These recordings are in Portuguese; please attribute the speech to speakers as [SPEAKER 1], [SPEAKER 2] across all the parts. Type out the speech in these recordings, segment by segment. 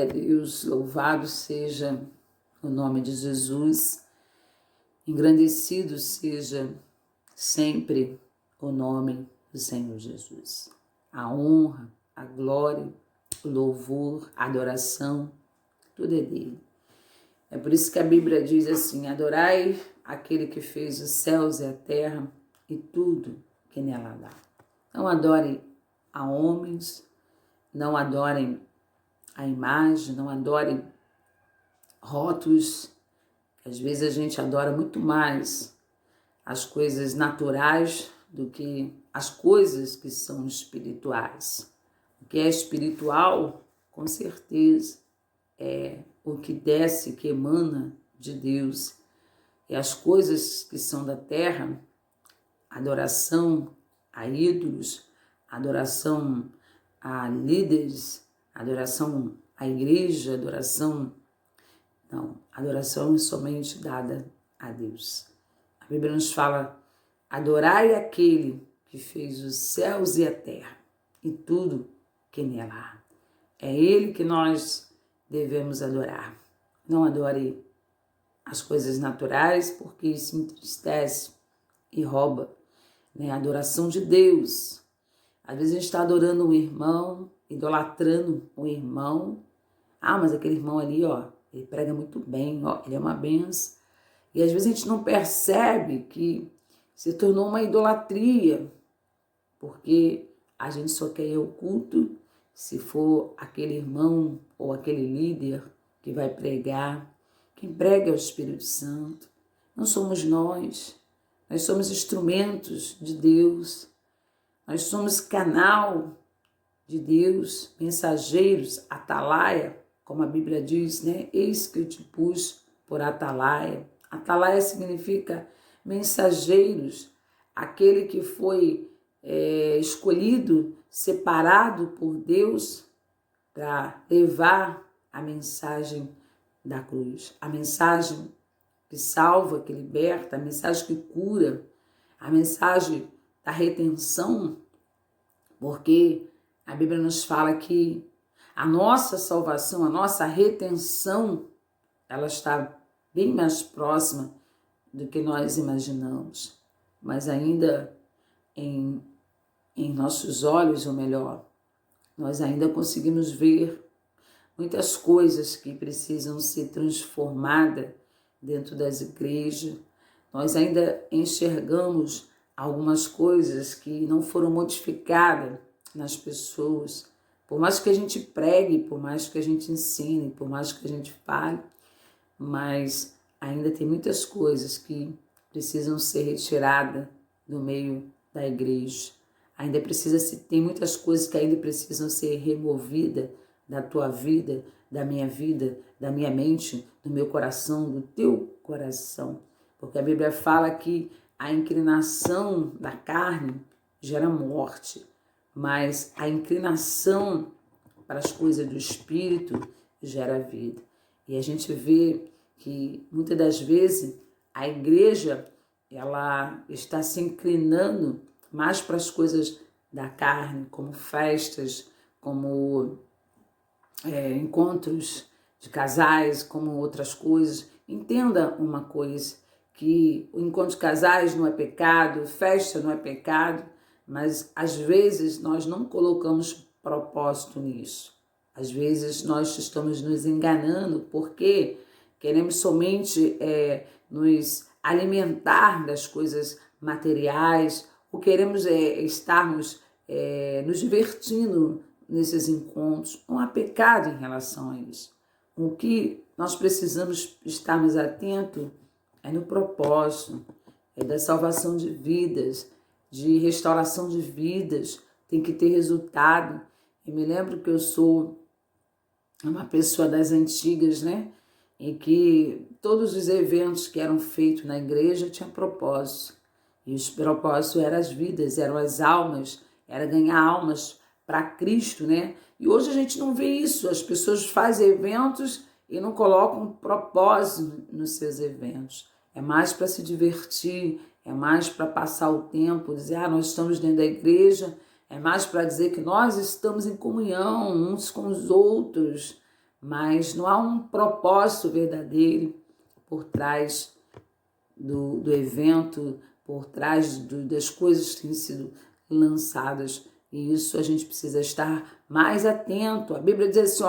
[SPEAKER 1] Deus, louvado seja o nome de Jesus, engrandecido seja sempre o nome do Senhor Jesus. A honra, a glória, o louvor, a adoração, tudo é dele. É por isso que a Bíblia diz assim: adorai aquele que fez os céus e a terra e tudo que nela dá. Não adorem a homens, não adorem a imagem, não adorem rótulos. Às vezes a gente adora muito mais as coisas naturais do que as coisas que são espirituais. O que é espiritual, com certeza, é o que desce, que emana de Deus. E as coisas que são da terra, adoração a ídolos, adoração a líderes, adoração à igreja, adoração é somente dada a Deus. A Bíblia nos fala: adorai aquele que fez os céus e a terra e tudo que nela há. É Ele que nós devemos adorar. Não adore as coisas naturais, porque isso entristece e rouba, né, a adoração de Deus. Às vezes a gente está adorando um irmão, idolatrando um irmão. Ah, mas aquele irmão ali, ó, ele prega muito bem, ó, ele é uma benção. E às vezes a gente não percebe que se tornou uma idolatria, porque a gente só quer ir ao culto se for aquele irmão ou aquele líder que vai pregar. Quem prega é o Espírito Santo, não somos nós somos instrumentos de Deus, nós somos canal de Deus, mensageiros, atalaia, como a Bíblia diz, né? Eis que eu te pus por atalaia. Atalaia significa mensageiros, aquele que foi escolhido, separado por Deus para levar a mensagem da cruz, a mensagem que salva, que liberta, a mensagem que cura, a mensagem da redenção, porque a Bíblia nos fala que a nossa salvação, a nossa redenção, ela está bem mais próxima do que nós imaginamos, mas ainda em nossos olhos, ou melhor, nós ainda conseguimos ver muitas coisas que precisam ser transformadas dentro das igrejas. Nós ainda enxergamos algumas coisas que não foram modificadas nas pessoas. Por mais que a gente pregue, por mais que a gente ensine, por mais que a gente fale, mas ainda tem muitas coisas que precisam ser retiradas do meio da igreja. Tem muitas coisas que ainda precisam ser removidas da tua vida, da minha mente, do meu coração, do teu coração. Porque a Bíblia fala que a inclinação da carne gera morte, mas a inclinação para as coisas do Espírito gera vida. E a gente vê que muitas das vezes a igreja ela está se inclinando mais para as coisas da carne, como festas, como encontros de casais, como outras coisas. Entenda uma coisa, que o encontro de casais não é pecado, festa não é pecado, mas às vezes nós não colocamos propósito nisso. Às vezes nós estamos nos enganando porque queremos somente nos alimentar das coisas materiais, ou queremos estarmos nos divertindo nesses encontros. Não há pecado em relação a isso. O que nós precisamos estarmos atentos é no propósito, da salvação de vidas, de restauração de vidas. Tem que ter resultado. Eu me lembro que eu sou uma pessoa das antigas, né? Em que todos os eventos que eram feitos na igreja tinham propósito. E os propósitos eram as vidas, eram as almas, era ganhar almas para Cristo, né? E hoje a gente não vê isso. As pessoas fazem eventos e não colocam propósito nos seus eventos. É mais para se divertir, é mais para passar o tempo, dizer, nós estamos dentro da igreja, é mais para dizer que nós estamos em comunhão uns com os outros, mas não há um propósito verdadeiro por trás do evento, por trás das coisas que têm sido lançadas. E isso a gente precisa estar mais atento. A Bíblia diz assim,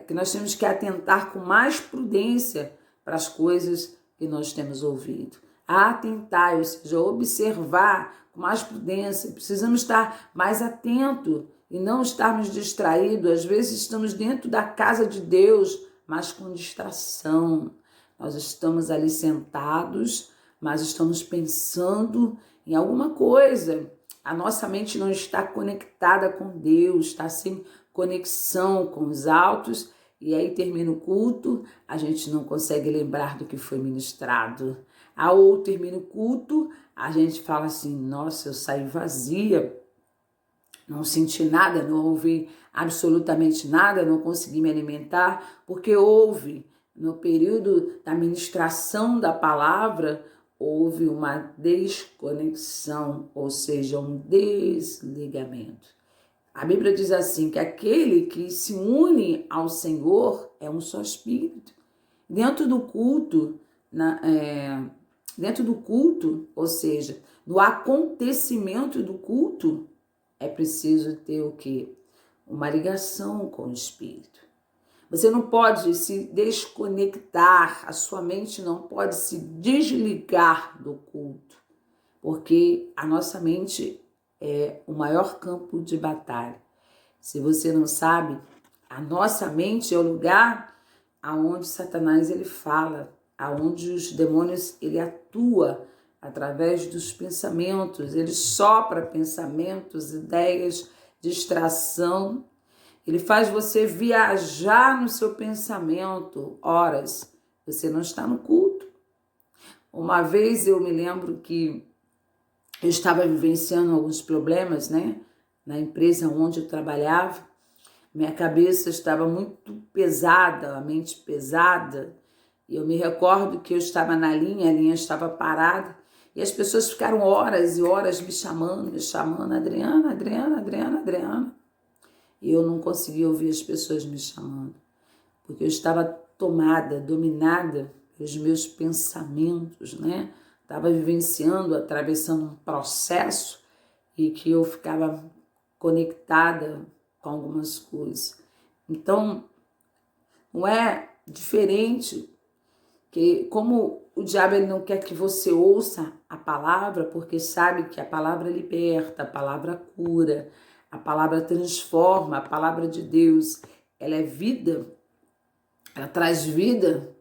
[SPEAKER 1] que nós temos que atentar com mais prudência para as coisas que nós temos ouvido. Atentar, ou seja, observar com mais prudência. Precisamos estar mais atentos e não estarmos distraídos. Às vezes estamos dentro da casa de Deus, mas com distração. Nós estamos ali sentados, mas estamos pensando em alguma coisa. A nossa mente não está conectada com Deus, está sem conexão com os altos, e aí termina o culto, a gente não consegue lembrar do que foi ministrado. Ou termina o culto, a gente fala assim, nossa, eu saí vazia, não senti nada, não ouvi absolutamente nada, não consegui me alimentar, porque houve, no período da ministração da palavra, houve uma desconexão, ou seja, um desligamento. A Bíblia diz assim, que aquele que se une ao Senhor é um só espírito. Dentro do culto, ou seja, no acontecimento do culto, é preciso ter o quê? Uma ligação com o Espírito. Você não pode se desconectar, a sua mente não pode se desligar do culto, porque a nossa mente é o maior campo de batalha. Se você não sabe, a nossa mente é o lugar aonde Satanás ele fala, aonde os demônios ele atua através dos pensamentos, ele sopra pensamentos, ideias, distração. Ele faz você viajar no seu pensamento, horas. Você não está no culto. Uma vez eu me lembro que eu estava vivenciando alguns problemas, na empresa onde eu trabalhava. Minha cabeça estava muito pesada, a mente pesada. E eu me recordo que eu estava na linha, a linha estava parada. E as pessoas ficaram horas e horas me chamando, Adriana, Adriana, Adriana, Adriana. E eu não conseguia ouvir as pessoas me chamando, porque eu estava tomada, dominada pelos meus pensamentos, Estava vivenciando, atravessando um processo e que eu ficava conectada com algumas coisas. Então, não é diferente que, como o diabo ele não quer que você ouça a palavra, porque sabe que a palavra liberta, a palavra cura, a palavra transforma, a palavra de Deus, ela é vida, ela traz vida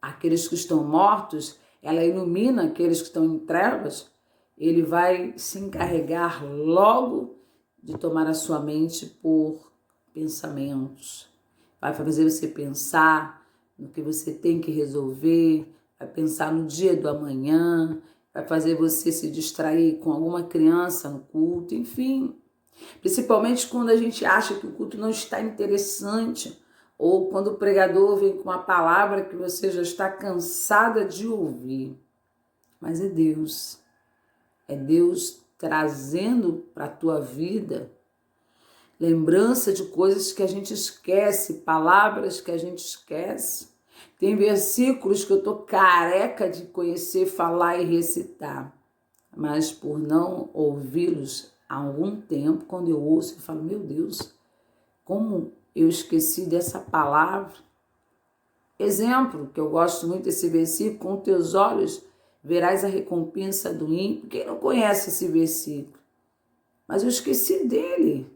[SPEAKER 1] àqueles que estão mortos, ela ilumina aqueles que estão em trevas. Ele vai se encarregar logo de tomar a sua mente por pensamentos. Vai fazer você pensar no que você tem que resolver, vai pensar no dia do amanhã, vai fazer você se distrair com alguma criança no culto, enfim. Principalmente quando a gente acha que o culto não está interessante, ou quando o pregador vem com uma palavra que você já está cansada de ouvir. Mas é Deus trazendo para a tua vida lembrança de coisas que a gente esquece, palavras que a gente esquece. Tem versículos que eu estou careca de conhecer, falar e recitar, mas por não ouvi-los há algum tempo, quando eu ouço, eu falo, meu Deus, como eu esqueci dessa palavra. Exemplo, que eu gosto muito desse versículo, com teus olhos verás a recompensa do ímpio. Quem não conhece esse versículo? Mas eu esqueci dele.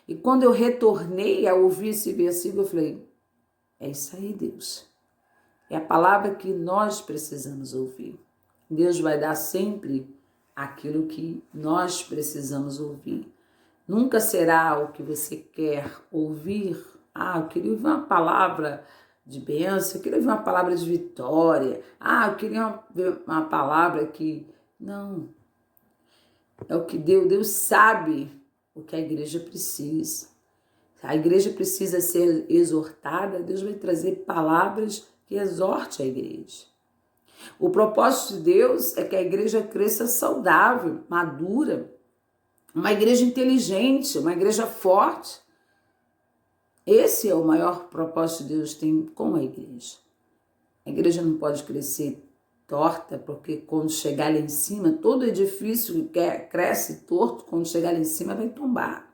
[SPEAKER 1] E quando eu retornei a ouvir esse versículo, eu falei, é isso aí, Deus. É a palavra que nós precisamos ouvir. Deus vai dar sempre aquilo que nós precisamos ouvir. Nunca será o que você quer ouvir. Eu queria ouvir uma palavra de bênção, eu queria ouvir uma palavra de vitória. Eu queria uma palavra que... Não. É o que Deus sabe o que a igreja precisa. A igreja precisa ser exortada, Deus vai trazer palavras que exorte a igreja. O propósito de Deus é que a igreja cresça saudável, madura, uma igreja inteligente, uma igreja forte. Esse é o maior propósito que Deus tem com a igreja. A igreja não pode crescer torta, porque quando chegar lá em cima, todo edifício que cresce torto, quando chegar lá em cima vai tombar.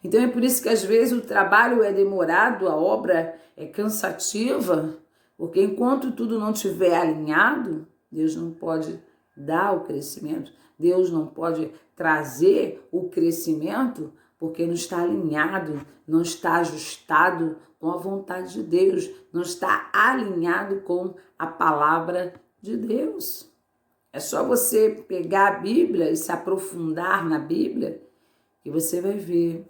[SPEAKER 1] Então é por isso que às vezes o trabalho é demorado, a obra é cansativa, porque enquanto tudo não estiver alinhado, Deus não pode dar o crescimento, Deus não pode trazer o crescimento, porque não está alinhado, não está ajustado com a vontade de Deus, não está alinhado com a palavra de Deus. É só você pegar a Bíblia e se aprofundar na Bíblia que você vai ver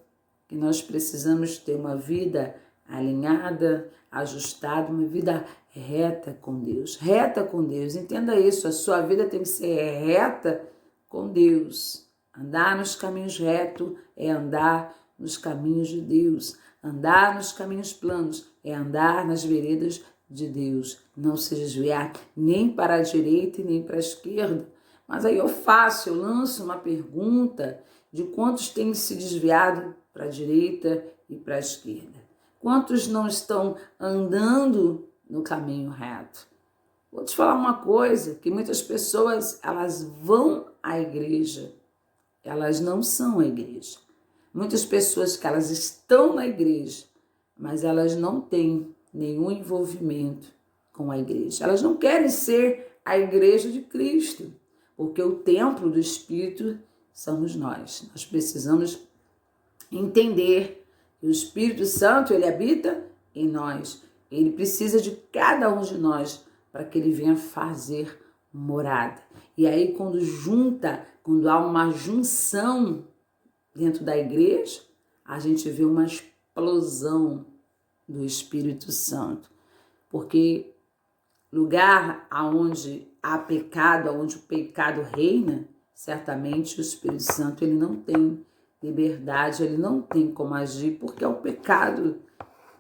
[SPEAKER 1] que nós precisamos ter uma vida alinhada, ajustada, uma vida reta com Deus. Reta com Deus, entenda isso, a sua vida tem que ser reta com Deus. Andar nos caminhos retos é andar nos caminhos de Deus. Andar nos caminhos planos é andar nas veredas de Deus. Não se desviar nem para a direita e nem para a esquerda. Mas aí eu lanço uma pergunta de quantos têm se desviado para a direita e para a esquerda. Quantos não estão andando no caminho reto? Vou te falar uma coisa, que muitas pessoas, elas vão à igreja, elas não são a igreja. Muitas pessoas que elas estão na igreja, mas elas não têm nenhum envolvimento com a igreja. Elas não querem ser a igreja de Cristo, porque o templo do Espírito somos nós. Nós precisamos entender que o Espírito Santo, ele habita em nós. Ele precisa de cada um de nós para que ele venha fazer morada. E aí quando há uma junção dentro da igreja, a gente vê uma explosão do Espírito Santo. Porque lugar onde há pecado, onde o pecado reina, certamente o Espírito Santo ele não tem liberdade, ele não tem como agir, porque o pecado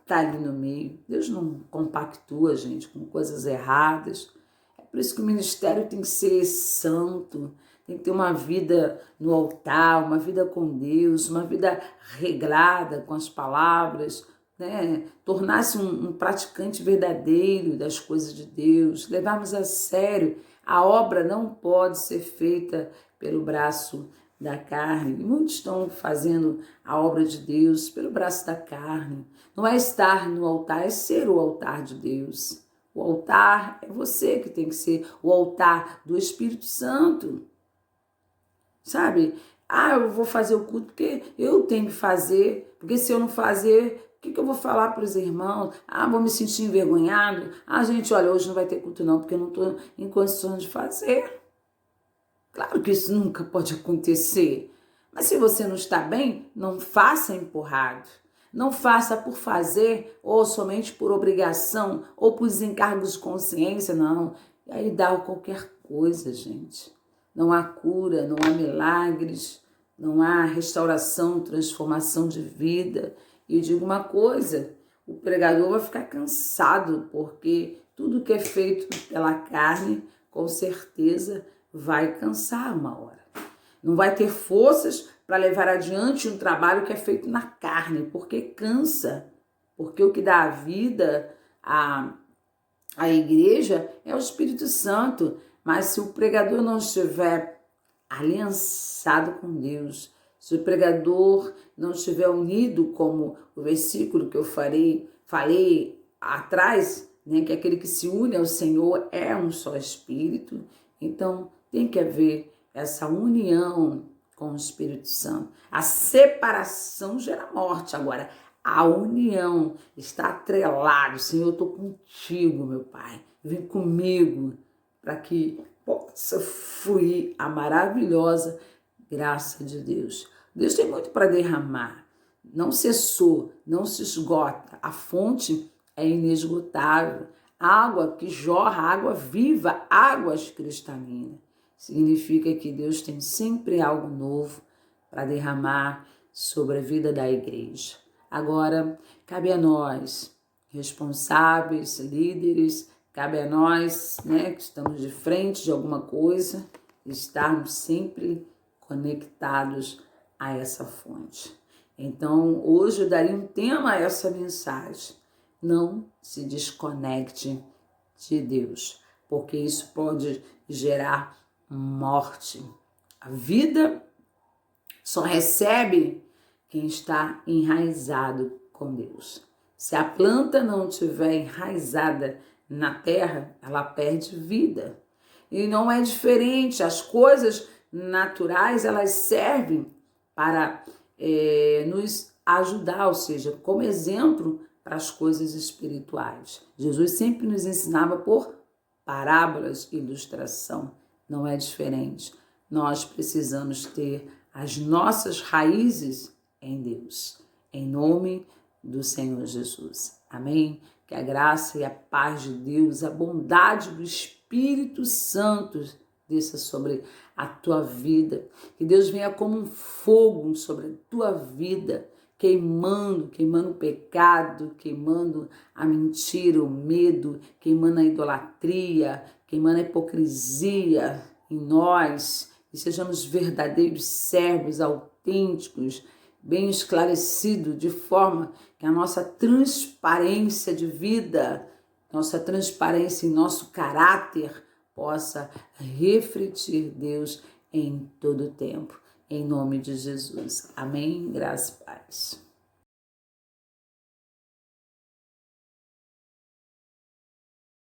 [SPEAKER 1] está ali no meio. Deus não compactua, gente, com coisas erradas. É por isso que o ministério tem que ser santo, tem que ter uma vida no altar, uma vida com Deus, uma vida regrada com as palavras, né? Tornar-se um praticante verdadeiro das coisas de Deus, levarmos a sério. A obra não pode ser feita pelo braço da carne. Muitos estão fazendo a obra de Deus pelo braço da carne. Não é estar no altar, é ser o altar de Deus. O altar é você que tem que ser o altar do Espírito Santo. Sabe? Eu vou fazer o culto porque eu tenho que fazer, porque se eu não fazer, o que eu vou falar para os irmãos? Vou me sentir envergonhado. Gente, olha, hoje não vai ter culto não, porque eu não estou em condições de fazer. Claro que isso nunca pode acontecer. Mas se você não está bem, não faça empurrado. Não faça por fazer, ou somente por obrigação, ou por desencargos de consciência, não. E aí dá qualquer coisa, gente. Não há cura, não há milagres, não há restauração, transformação de vida. E eu digo uma coisa, o pregador vai ficar cansado, porque tudo que é feito pela carne, com certeza, vai cansar uma hora. Não vai ter forças para levar adiante um trabalho que é feito na carne, porque cansa. Porque o que dá a vida à igreja é o Espírito Santo. Mas se o pregador não estiver aliançado com Deus, se o pregador não estiver unido, como o versículo que eu falei atrás, né, que aquele que se une ao Senhor é um só Espírito, então tem que haver essa união com o Espírito Santo. A separação gera morte. Agora, a união está atrelada. Senhor, eu estou contigo, meu Pai. Vem comigo para que possa fluir a maravilhosa graça de Deus. Deus tem muito para derramar. Não cessou, não se esgota. A fonte é inesgotável. Água que jorra, água viva, águas cristalinas. Significa que Deus tem sempre algo novo para derramar sobre a vida da igreja. Agora, cabe a nós, responsáveis, líderes, cabe a nós, né, que estamos de frente de alguma coisa, estarmos sempre conectados a essa fonte. Então, hoje eu daria um tema a essa mensagem. Não se desconecte de Deus, porque isso pode gerar morte. A vida só recebe quem está enraizado com Deus. Se a planta não estiver enraizada na terra, ela perde vida. E não é diferente, as coisas naturais, elas servem para nos ajudar, ou seja, como exemplo para as coisas espirituais. Jesus sempre nos ensinava por parábolas, ilustração, não é diferente. Nós precisamos ter as nossas raízes em Deus, em nome do Senhor Jesus. Amém? Que a graça e a paz de Deus, a bondade do Espírito Santo desça sobre a tua vida. Que Deus venha como um fogo sobre a tua vida, queimando o pecado, queimando a mentira, o medo, queimando a idolatria, queimando a hipocrisia em nós, e sejamos verdadeiros servos autênticos, bem esclarecidos, de forma que a nossa transparência de vida, nossa transparência em nosso caráter possa refletir Deus em todo o tempo. Em nome de Jesus. Amém. Graça e paz.